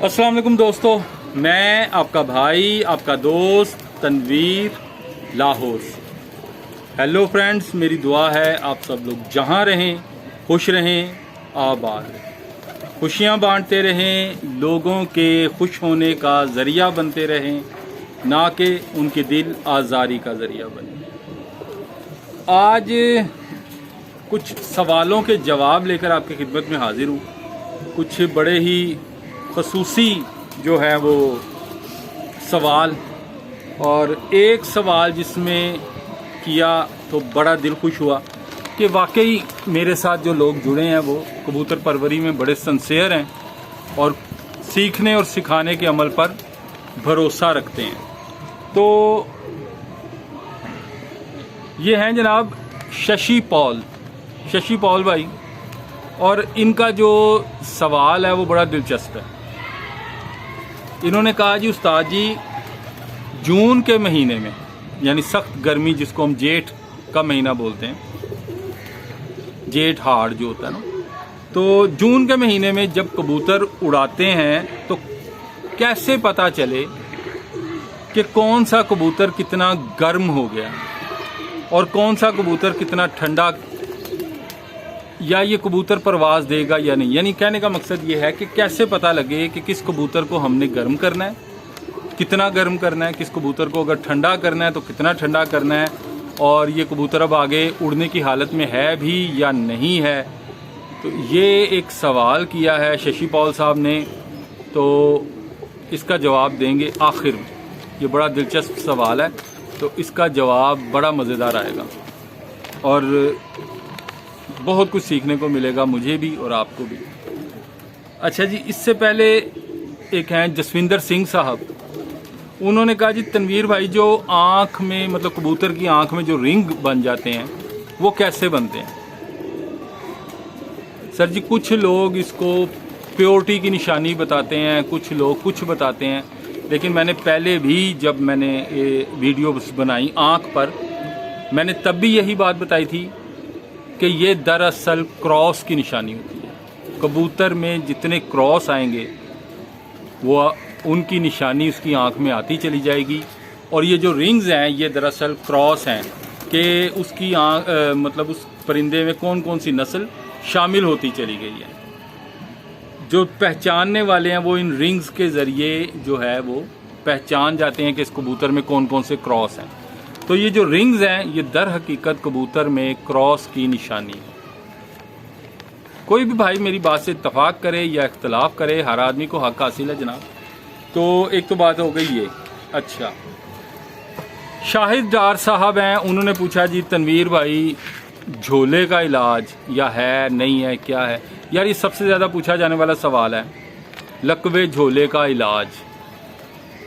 अस्सलाम वालेकुम दोस्तों, मैं आपका भाई आपका दोस्त तनवीर लाहौर से। हेलो फ्रेंड्स, मेरी दुआ है आप सब लोग जहाँ रहें खुश रहें, आबाद रहें, खुशियाँ बांटते रहें, लोगों के खुश होने का ज़रिया बनते रहें, ना कि उनके दिल आज़ारी का ज़रिया बने। आज कुछ सवालों के जवाब लेकर आपकी खिदमत में हाजिर हूँ। कुछ बड़े ही खसूसी जो है वो सवाल, और एक सवाल जिसमें किया तो बड़ा दिल खुश हुआ कि वाकई मेरे साथ जो लोग जुड़े हैं वो कबूतर परवरी में बड़े सिंसियर हैं और सीखने और सिखाने के अमल पर भरोसा रखते हैं। तो ये हैं जनाब शशि पॉल भाई, और इनका जो सवाल है वो बड़ा दिलचस्प है। इन्होंने कहा जी उस्ताद जी, जून के महीने में, यानी सख्त गर्मी जिसको हम जेठ का महीना बोलते हैं, जेठ हाड़ जो होता है ना, तो जून के महीने में जब कबूतर उड़ाते हैं तो कैसे पता चले कि कौन सा कबूतर कितना गर्म हो गया और कौन सा कबूतर कितना ठंडा, या ये कबूतर परवाज़ देगा या नहीं। यानी कहने का मकसद ये है कि कैसे पता लगे कि किस कबूतर को हमने गर्म करना है, कितना गर्म करना है, किस कबूतर को अगर ठंडा करना है तो कितना ठंडा करना है, और ये कबूतर अब आगे उड़ने की हालत में है भी या नहीं है। तो ये एक सवाल किया है शशि पॉल साहब ने, तो इसका जवाब देंगे आखिर में। ये बड़ा दिलचस्प सवाल है, तो इसका जवाब बड़ा मज़ेदार आएगा और बहुत कुछ सीखने को मिलेगा, मुझे भी और आपको भी। अच्छा जी, इससे पहले एक हैं जसविंदर सिंह साहब। उन्होंने कहा जी तनवीर भाई, जो आँख में, मतलब कबूतर की आँख में जो रिंग बन जाते हैं वो कैसे बनते हैं? सर जी, कुछ लोग इसको प्योरिटी की निशानी बताते हैं, कुछ लोग कुछ बताते हैं, लेकिन मैंने पहले भी जब मैंने ये वीडियो बनाई आँख पर, मैंने तब भी यही बात बताई थी कि ये दरअसल क्रॉस की निशानी होती है। कबूतर में जितने क्रॉस आएंगे वो उनकी निशानी उसकी आंख में आती चली जाएगी, और ये जो रिंग्स हैं ये दरअसल क्रॉस हैं कि उसकी आंख मतलब उस परिंदे में कौन कौन सी नस्ल शामिल होती चली गई है। जो पहचानने वाले हैं वो इन रिंग्स के ज़रिए जो है वो पहचान जाते हैं कि इस कबूतर में कौन कौन से क्रॉस हैं। तो ये जो रिंग्स हैं ये दर हकीकत कबूतर में क्रॉस की निशानी है। कोई भी भाई मेरी बात से इत्तफाक करे या इख्तलाफ करे, हर आदमी को हक हासिल है जनाब। तो एक तो बात हो गई ये। अच्छा, शाहिद डार साहब हैं, उन्होंने पूछा जी तनवीर भाई, झोले का इलाज या है नहीं है, क्या है? यार ये सबसे ज़्यादा पूछा जाने वाला सवाल है, लकवे झोले का इलाज।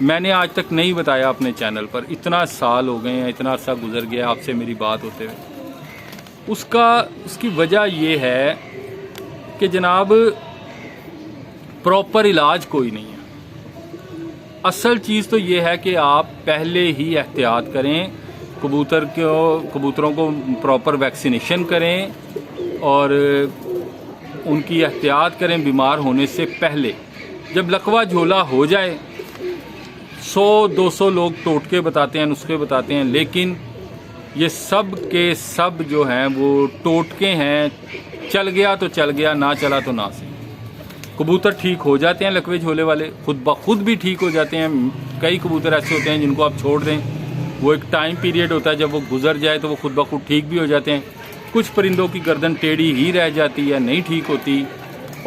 मैंने आज तक नहीं बताया अपने चैनल पर, इतना साल हो गए हैं, इतना अर्सा गुजर गया आपसे मेरी बात होते हुए। उसकी वजह ये है कि जनाब प्रॉपर इलाज कोई नहीं है। असल चीज़ तो ये है कि आप पहले ही एहतियात करें, कबूतरों को प्रॉपर वैक्सीनेशन करें और उनकी एहतियात करें बीमार होने से पहले। जब लकवा झोला हो जाए 100-200 लोग टोटके बताते हैं, नुस्खे बताते हैं, लेकिन ये सब के सब जो हैं वो टोटके हैं। चल गया तो चल गया, ना चला तो ना सही। कबूतर ठीक हो जाते हैं लकवे झोले वाले, खुद ब खुद भी ठीक हो जाते हैं। कई कबूतर ऐसे होते हैं जिनको आप छोड़ दें, वो एक टाइम पीरियड होता है, जब वो गुजर जाए तो वो खुद ब खुद ठीक भी हो जाते हैं। कुछ परिंदों की गर्दन टेढ़ी ही रह जाती है, नहीं ठीक होती,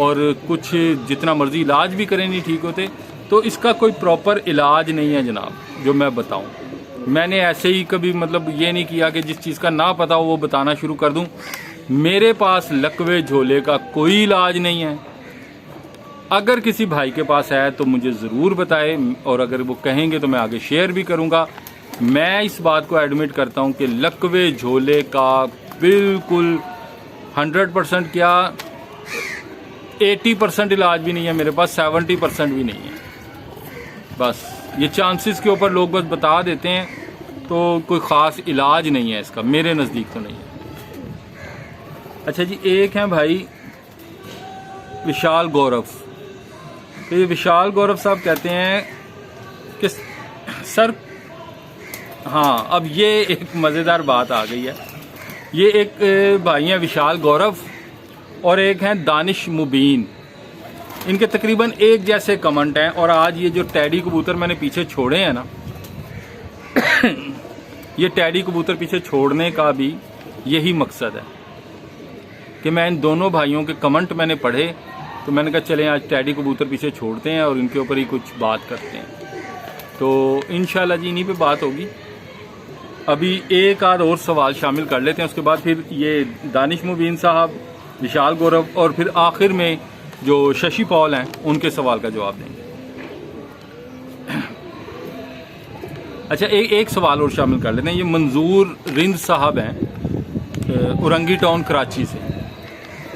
और कुछ जितना मर्जी इलाज भी करें नहीं ठीक होते। तो इसका कोई प्रॉपर इलाज नहीं है जनाब, जो मैं बताऊं। मैंने ऐसे ही कभी मतलब ये नहीं किया कि जिस चीज़ का ना पता हो वो बताना शुरू कर दूं। मेरे पास लकवे झोले का कोई इलाज नहीं है। अगर किसी भाई के पास है तो मुझे ज़रूर बताए, और अगर वो कहेंगे तो मैं आगे शेयर भी करूंगा। मैं इस बात को एडमिट करता हूं कि लकवे झोले का बिल्कुल 100% क्या 80% इलाज भी नहीं है मेरे पास, 70% भी नहीं है। बस ये चांसेस के ऊपर लोग बस बता देते हैं, तो कोई ख़ास इलाज नहीं है इसका, मेरे नज़दीक तो नहीं है। अच्छा जी, एक हैं भाई विशाल गौरव, तो ये विशाल गौरव साहब कहते हैं कि सर, हाँ अब ये एक मज़ेदार बात आ गई है। ये एक भाई हैं विशाल गौरव और एक हैं दानिश मुबीन, इनके तकरीबन एक जैसे कमेंट हैं। और आज ये जो टैडी कबूतर मैंने पीछे छोड़े हैं ना ये टैडी कबूतर पीछे छोड़ने का भी यही मकसद है कि मैं इन दोनों भाइयों के कमेंट मैंने पढ़े, तो मैंने कहा चलें आज टैडी कबूतर पीछे छोड़ते हैं और इनके ऊपर ही कुछ बात करते हैं। तो इंशाल्लाह जी इन्हीं पे बात होगी। अभी एक आध और सवाल शामिल कर लेते हैं, उसके बाद फिर ये दानिश मुबीन साहब, विशाल गौरव और फिर आखिर में जो शशि पॉल हैं उनके सवाल का जवाब देंगे। अच्छा, एक सवाल और शामिल कर लेते हैं। ये मंजूर रिंद साहब हैं उरंगी टाउन कराची से।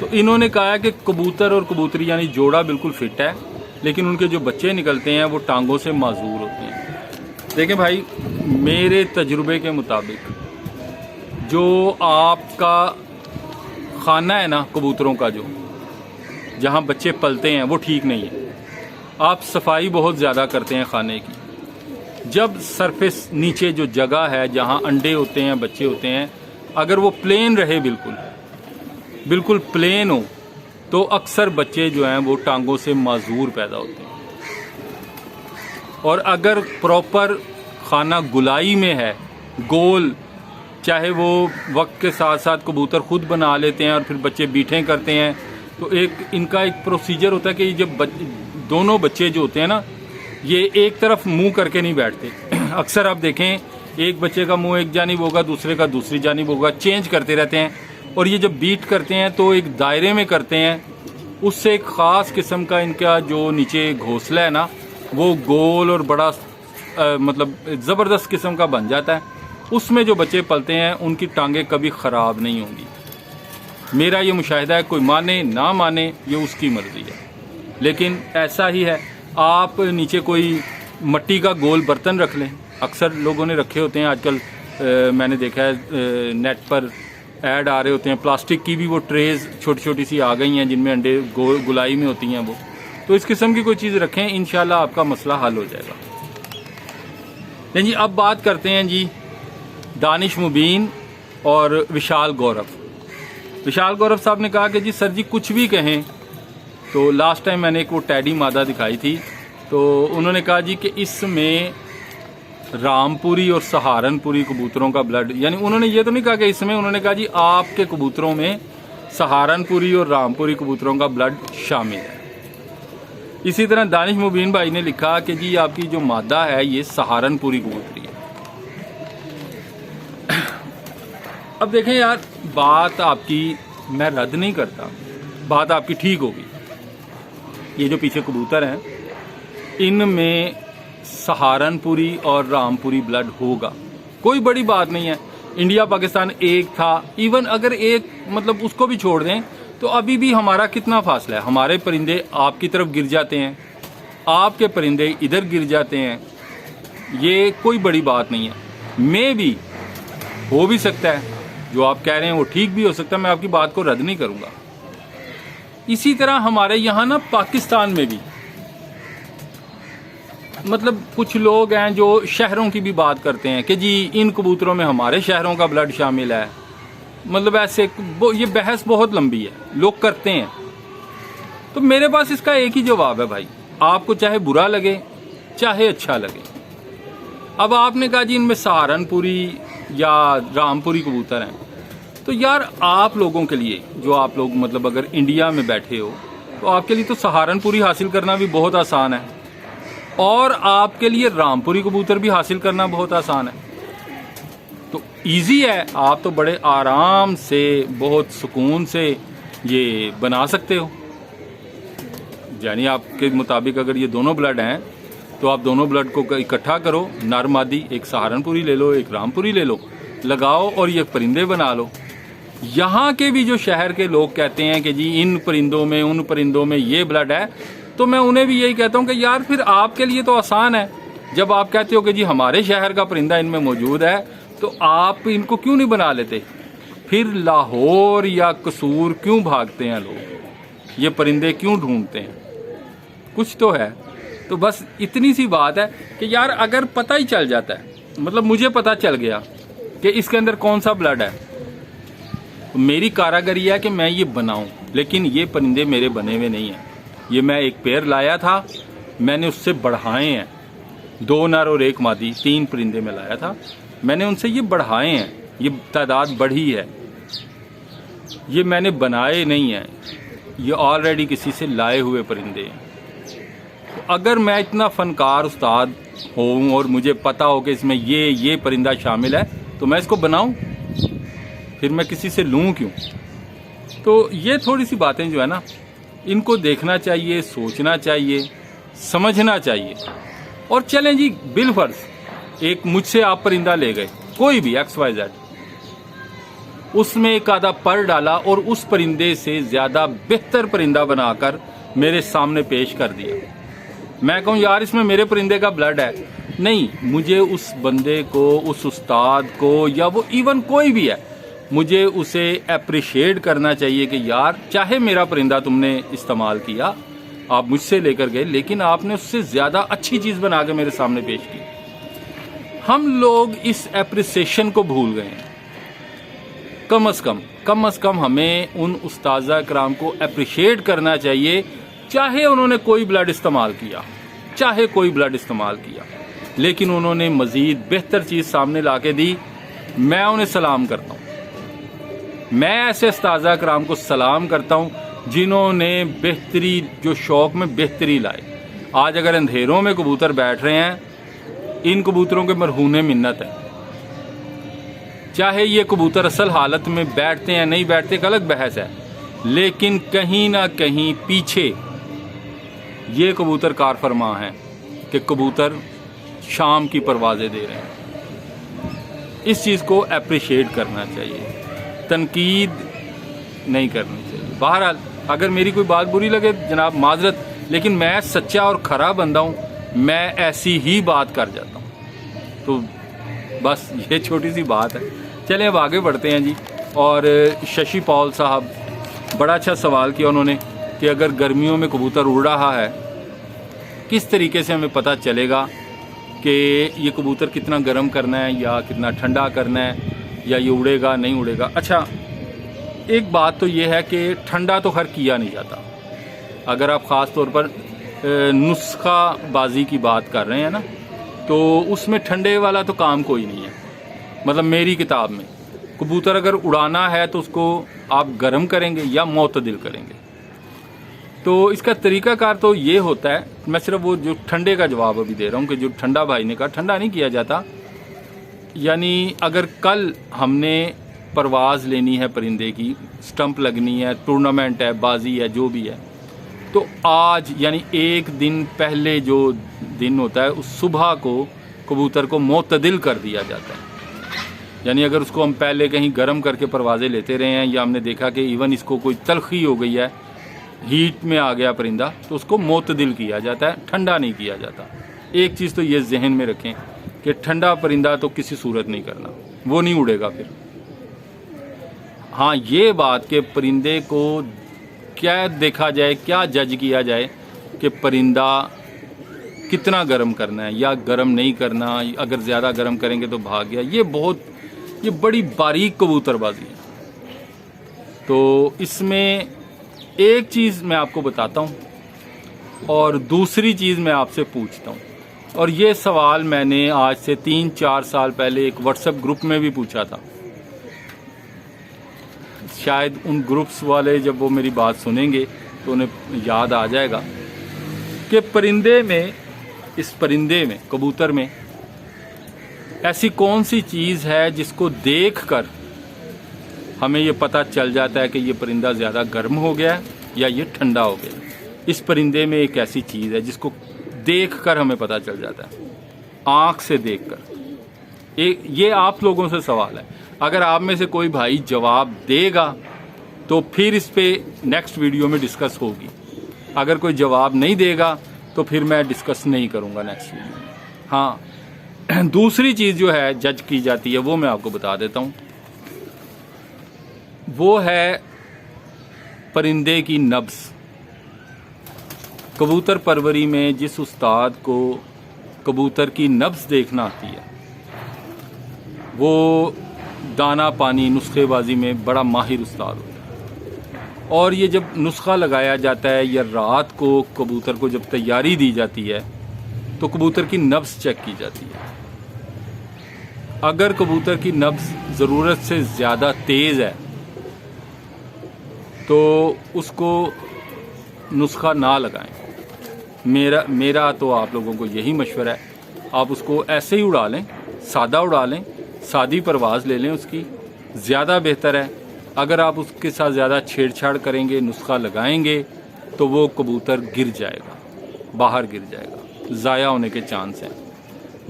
तो इन्होंने कहा है कि कबूतर और कबूतरी यानी जोड़ा बिल्कुल फिट है, लेकिन उनके जो बच्चे निकलते हैं वो टांगों से माजूर होते हैं। देखें भाई, मेरे तजुर्बे के मुताबिक जो आपका खाना है ना कबूतरों का, जो जहाँ बच्चे पलते हैं वो ठीक नहीं है। आप सफाई बहुत ज़्यादा करते हैं खाने की। जब सरफेस नीचे जो जगह है जहाँ अंडे होते हैं, बच्चे होते हैं, अगर वो प्लेन रहे, बिल्कुल प्लेन हो, तो अक्सर बच्चे जो हैं वो टांगों से माजूर पैदा होते हैं। और अगर प्रॉपर खाना गुलाई में है, गोल, चाहे वो वक्त के साथ साथ कबूतर खुद बना लेते हैं और फिर बच्चे बीठें करते हैं, तो इनका एक प्रोसीजर होता है कि जब दोनों बच्चे जो होते हैं ना, ये एक तरफ मुंह करके नहीं बैठते। अक्सर आप देखें एक बच्चे का मुंह एक जानिब होगा, दूसरे का दूसरी जानिब होगा, चेंज करते रहते हैं। और ये जब बीट करते हैं तो एक दायरे में करते हैं, उससे एक ख़ास किस्म का इनका जो नीचे घोंसला है ना वो गोल और बड़ा मतलब ज़बरदस्त किस्म का बन जाता है। उसमें जो बच्चे पलते हैं उनकी टांगें कभी ख़राब नहीं होंगी। मेरा ये मुशाहिदा है, कोई माने ना माने ये उसकी मर्ज़ी है, लेकिन ऐसा ही है। आप नीचे कोई मट्टी का गोल बर्तन रख लें, अक्सर लोगों ने रखे होते हैं आजकल, मैंने देखा है नेट पर ऐड आ रहे होते हैं, प्लास्टिक की भी वो ट्रेज छोटी छोटी सी आ गई हैं जिनमें अंडे गुलाई में होती हैं वो। तो इस किस्म की कोई चीज़ रखें, इंशाल्लाह आपका मसला हल हो जाएगा। नहीं जी, अब बात करते हैं जी दानिश मुबीन और विशाल गौरव। विशाल गौरव साहब ने कहा कि जी सर जी कुछ भी कहें, तो लास्ट टाइम मैंने एक वो टैडी मादा दिखाई थी, तो उन्होंने कहा जी कि इसमें रामपुरी और सहारनपुरी कबूतरों का ब्लड, यानी उन्होंने ये तो नहीं कहा कि इसमें, उन्होंने कहा जी आपके कबूतरों में सहारनपुरी और रामपुरी कबूतरों का ब्लड शामिल है। इसी तरह दानिश मुबीन भाई ने लिखा कि जी आपकी जो मादा है ये सहारनपुरी कबूतरी है। अब देखें यार, बात आपकी मैं रद्द नहीं करता, बात आपकी ठीक होगी। ये जो पीछे कबूतर हैं इनमें सहारनपुरी और रामपुरी ब्लड होगा, कोई बड़ी बात नहीं है। इंडिया पाकिस्तान एक था, इवन अगर एक मतलब उसको भी छोड़ दें तो अभी भी हमारा कितना फासला है। हमारे परिंदे आपकी तरफ गिर जाते हैं, आपके परिंदे इधर गिर जाते हैं, ये कोई बड़ी बात नहीं है। मे भी हो भी सकता है, जो आप कह रहे हैं वो ठीक भी हो सकता है, मैं आपकी बात को रद्द नहीं करूँगा। इसी तरह हमारे यहाँ ना पाकिस्तान में भी मतलब कुछ लोग हैं जो शहरों की भी बात करते हैं कि जी इन कबूतरों में हमारे शहरों का ब्लड शामिल है। मतलब ऐसे ये बहस बहुत लंबी है, लोग करते हैं। तो मेरे पास इसका एक ही जवाब है भाई, आपको चाहे बुरा लगे चाहे अच्छा लगे। अब आपने कहा जी इनमें सहारनपुरी या रामपुरी कबूतर हैं, तो यार आप लोगों के लिए, जो आप लोग मतलब अगर इंडिया में बैठे हो, तो आपके लिए तो सहारनपुरी हासिल करना भी बहुत आसान है और आपके लिए रामपुरी कबूतर भी हासिल करना बहुत आसान है। तो इजी है, आप तो बड़े आराम से बहुत सुकून से ये बना सकते हो। यानी आपके मुताबिक अगर ये दोनों ब्लड हैं तो आप दोनों ब्लड को इकट्ठा करो, नर मादी, एक सहारनपुरी ले लो एक रामपुरी ले लो, लगाओ और ये परिंदे बना लो। यहाँ के भी जो शहर के लोग कहते हैं कि जी इन परिंदों में उन परिंदों में ये ब्लड है, तो मैं उन्हें भी यही कहता हूँ कि यार फिर आपके लिए तो आसान है। जब आप कहते हो कि जी हमारे शहर का परिंदा इनमें मौजूद है, तो आप इनको क्यों नहीं बना लेते? फिर लाहौर या कसूर क्यों भागते हैं लोग, ये परिंदे क्यों ढूंढते हैं? कुछ तो है। तो बस इतनी सी बात है कि यार अगर पता ही चल जाता है, मतलब मुझे पता चल गया कि इसके अंदर कौन सा ब्लड है, तो मेरी कारागरी है कि मैं ये बनाऊं, लेकिन ये परिंदे मेरे बने हुए नहीं हैं। ये मैं एक पेयर लाया था, मैंने उससे बढ़ाए हैं, 2 नर और 1 मादी, 3 परिंदे में लाया था, मैंने उनसे ये बढ़ाए हैं, ये तादाद बढ़ी है, ये मैंने बनाए नहीं हैं, ये ऑलरेडी किसी से लाए हुए परिंदे हैं। तो अगर मैं इतना फनकार उस्ताद हूँ और मुझे पता हो कि इसमें ये परिंदा शामिल है, तो मैं इसको बनाऊं, फिर मैं किसी से लूं क्यों? तो ये थोड़ी सी बातें जो है ना, इनको देखना चाहिए, सोचना चाहिए, समझना चाहिए। और चलें जी, बिलफर्ज एक मुझसे आप परिंदा ले गए, कोई भी XYZ, उसमें एक आधा पर डाला और उस परिंदे से ज्यादा बेहतर परिंदा बनाकर मेरे सामने पेश कर दिया। मैं कहूँ यार इसमें मेरे परिंदे का ब्लड है, नहीं, मुझे उस बंदे को, उस उस्ताद को, या वो इवन कोई भी है, मुझे उसे अप्रिशिएट करना चाहिए कि यार चाहे मेरा परिंदा तुमने इस्तेमाल किया, आप मुझसे लेकर गए, लेकिन आपने उससे ज्यादा अच्छी चीज बना के मेरे सामने पेश की। हम लोग इस एप्रिसिएशन को भूल गए हैं। कम अज कम हमें उन उस्ताज़ा कराम को अप्रिशिएट करना चाहिए, चाहे उन्होंने कोई ब्लड इस्तेमाल किया, चाहे कोई ब्लड इस्तेमाल किया, लेकिन उन्होंने मजीद बेहतर चीज सामने लाके दी। मैं उन्हें सलाम करता हूँ। मैं ऐसे उस्ताज़ा कराम को सलाम करता हूँ जिन्होंने बेहतरी, जो शौक में बेहतरी लाई। आज अगर अंधेरों में कबूतर बैठ रहे हैं, इन कबूतरों के मरहूने मिन्नत है। चाहे ये कबूतर असल हालत में बैठते हैं नहीं बैठते, एक अलग बहस है, लेकिन कहीं ना कहीं पीछे ये कबूतर कार फरमा है कि कबूतर शाम की परवाजें दे रहे हैं। इस चीज़ को अप्रिशिएट करना चाहिए, तनकीद नहीं करनी चाहिए। बहरहाल अगर मेरी कोई बात बुरी लगे जनाब माजरत, लेकिन मैं सच्चा और खरा बंदा हूँ, मैं ऐसी ही बात कर जाता हूँ। तो बस ये छोटी सी बात है। चलें अब आगे बढ़ते हैं जी। और शशि पॉल साहब, बड़ा अच्छा सवाल किया उन्होंने कि अगर गर्मियों में कबूतर उड़ रहा है, किस तरीके से हमें पता चलेगा कि ये कबूतर कितना गर्म करना है या कितना ठंडा करना है, या ये उड़ेगा नहीं उड़ेगा। अच्छा, एक बात तो ये है कि ठंडा तो खैर किया नहीं जाता। अगर आप ख़ास तौर पर नुस्खा बाजी की बात कर रहे हैं ना, तो उसमें ठंडे वाला तो काम कोई नहीं है। मतलब मेरी किताब में कबूतर अगर उड़ाना है तो उसको आप गर्म करेंगे या मोतदिल करेंगे। तो इसका तरीकाकार तो ये होता है, मैं सिर्फ वो जो ठंडे का जवाब अभी दे रहा हूँ कि जो ठंडा भाई ने कहा, ठंडा नहीं किया जाता। यानी अगर कल हमने परवाज़ लेनी है परिंदे की, स्टंप लगनी है, टूर्नामेंट है, बाजी है, जो भी है, तो आज यानी एक दिन पहले जो दिन होता है उस सुबह को कबूतर को मोतदिल कर दिया जाता है। यानी अगर उसको हम पहले कहीं गर्म करके परवाज़ें लेते रहे हैं, या हमने देखा कि इवन इसको कोई तलखी हो गई है, हीट में आ गया परिंदा, तो उसको मोतदिल किया जाता है, ठंडा नहीं किया जाता। एक चीज़ तो ये जहन में रखें कि ठंडा परिंदा तो किसी सूरत नहीं करना, वो नहीं उड़ेगा फिर। हाँ, ये बात कि परिंदे को क्या देखा जाए, क्या जज किया जाए कि परिंदा कितना गर्म करना है या गर्म नहीं करना, अगर ज़्यादा गर्म करेंगे तो भाग गया, ये बड़ी बारीक कबूतरबाजी है। तो इसमें एक चीज़ मैं आपको बताता हूँ और दूसरी चीज़ मैं आपसे पूछता हूँ, और ये सवाल मैंने आज से 3-4 साल पहले एक व्हाट्सएप ग्रुप में भी पूछा था। शायद उन ग्रुप्स वाले जब वो मेरी बात सुनेंगे तो उन्हें याद आ जाएगा कि परिंदे में, इस परिंदे में, कबूतर में ऐसी कौन सी चीज़ है जिसको देखकर हमें ये पता चल जाता है कि ये परिंदा ज़्यादा गर्म हो गया है या ये ठंडा हो गया। इस परिंदे में एक ऐसी चीज़ है जिसको देखकर हमें पता चल जाता है, आँख से देखकर। ये आप लोगों से सवाल है, अगर आप में से कोई भाई जवाब देगा तो फिर इस पे नेक्स्ट वीडियो में डिस्कस होगी। अगर कोई जवाब नहीं देगा तो फिर मैं डिस्कस नहीं करूँगा नेक्स्ट वीडियो में। हाँ, दूसरी चीज़ जो है जज की जाती है वो मैं आपको बता देता हूँ, वो है परिंदे की नब्ज़। कबूतर परवरी में जिस उस्ताद को कबूतर की नब्ज़ देखना आती है वो दाना पानी नुस्खेबाजी में बड़ा माहिर उस्ताद होता है। और ये जब नुस्खा लगाया जाता है या रात को कबूतर को जब तैयारी दी जाती है तो कबूतर की नब्ज़ चेक की जाती है। अगर कबूतर की नब्ज़ ज़रूरत से ज़्यादा तेज़ है तो उसको नुस्खा ना लगाएं। मेरा तो आप लोगों को यही मशवरा है, आप उसको ऐसे ही उड़ा लें, सादा उड़ा लें, सादी परवाज़ ले लें, उसकी ज़्यादा बेहतर है। अगर आप उसके साथ ज़्यादा छेड़छाड़ करेंगे, नुस्खा लगाएंगे तो वो कबूतर गिर जाएगा, बाहर गिर जाएगा, ज़ाया होने के चांस हैं।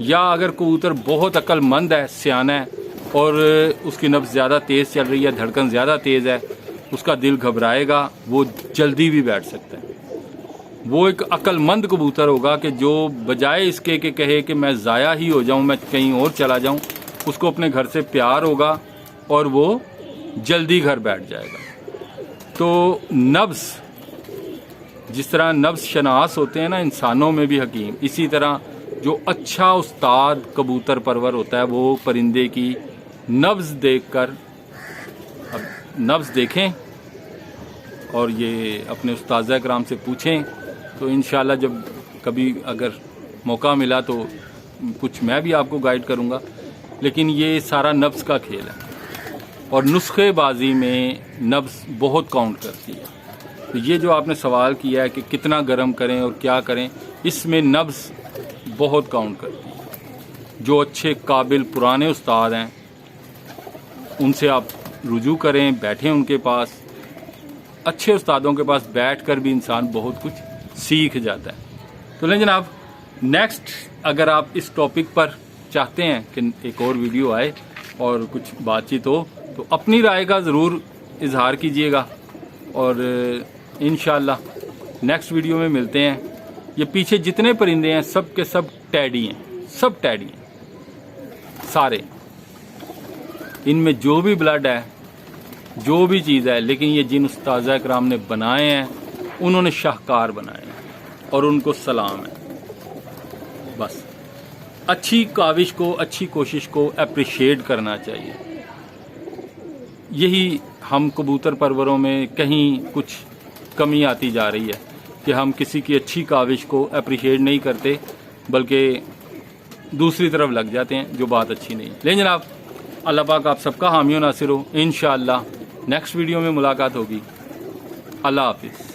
या अगर कबूतर बहुत अक्लमंद है, सियाना है और उसकी नब्ज़ ज़्यादा तेज़ चल रही है, धड़कन ज़्यादा तेज़ है, उसका दिल घबराएगा, वो जल्दी भी बैठ सकता है। वो एक अक्लमंद कबूतर होगा कि जो बजाय इसके कि कहे कि मैं ज़ाया ही हो जाऊं, मैं कहीं और चला जाऊं, उसको अपने घर से प्यार होगा और वो जल्दी घर बैठ जाएगा। तो नब्ज़, जिस तरह नब्ज़ शनास होते हैं ना इंसानों में भी हकीम, इसी तरह जो अच्छा उस्ताद कबूतर परवर होता है वो परिंदे की नब्ज़ देखकर, अब नब्ज़ देखें और ये अपने उस्ताज़ कराम से पूछें तो इंशाल्लाह जब कभी अगर मौका मिला तो कुछ मैं भी आपको गाइड करूँगा। लेकिन ये सारा नब्ज़ का खेल है और नुस्खेबाजी में नब्ज़ बहुत काउंट करती है। तो ये जो आपने सवाल किया है कि कितना गर्म करें और क्या करें, इसमें नब्ज़ बहुत काउंट करती है। जो अच्छे काबिल पुराने उस्ताद हैं उनसे आप रुजू करें, बैठें उनके पास। अच्छे उस्तादों के पास बैठकर भी इंसान बहुत कुछ सीख जाता है। तो लें जनाब, नेक्स्ट अगर आप इस टॉपिक पर चाहते हैं कि एक और वीडियो आए और कुछ बातचीत हो तो अपनी राय का ज़रूर इजहार कीजिएगा और इंशाल्लाह नेक्स्ट वीडियो में मिलते हैं। ये पीछे जितने परिंदे हैं सब के सब टैडी हैं, सब टैडी हैं सारे। इनमें जो भी ब्लड है, जो भी चीज़ है, लेकिन ये जिन उस्ताज़ कराम ने बनाए हैं उन्होंने शाहकार बनाए हैं और उनको सलाम है। बस अच्छी काविश को, अच्छी कोशिश को अप्रिशिएट करना चाहिए। यही हम कबूतर परवरों में कहीं कुछ कमी आती जा रही है कि हम किसी की अच्छी काविश को अप्रिशिएट नहीं करते बल्कि दूसरी तरफ लग जाते हैं जो बात अच्छी नहीं है। लेकिन जनाब, अल्लाह पाक आप सबका हामी व नासिर हो। इंशाअल्लाह नेक्स्ट वीडियो में मुलाकात होगी। अल्लाह हाफिज़।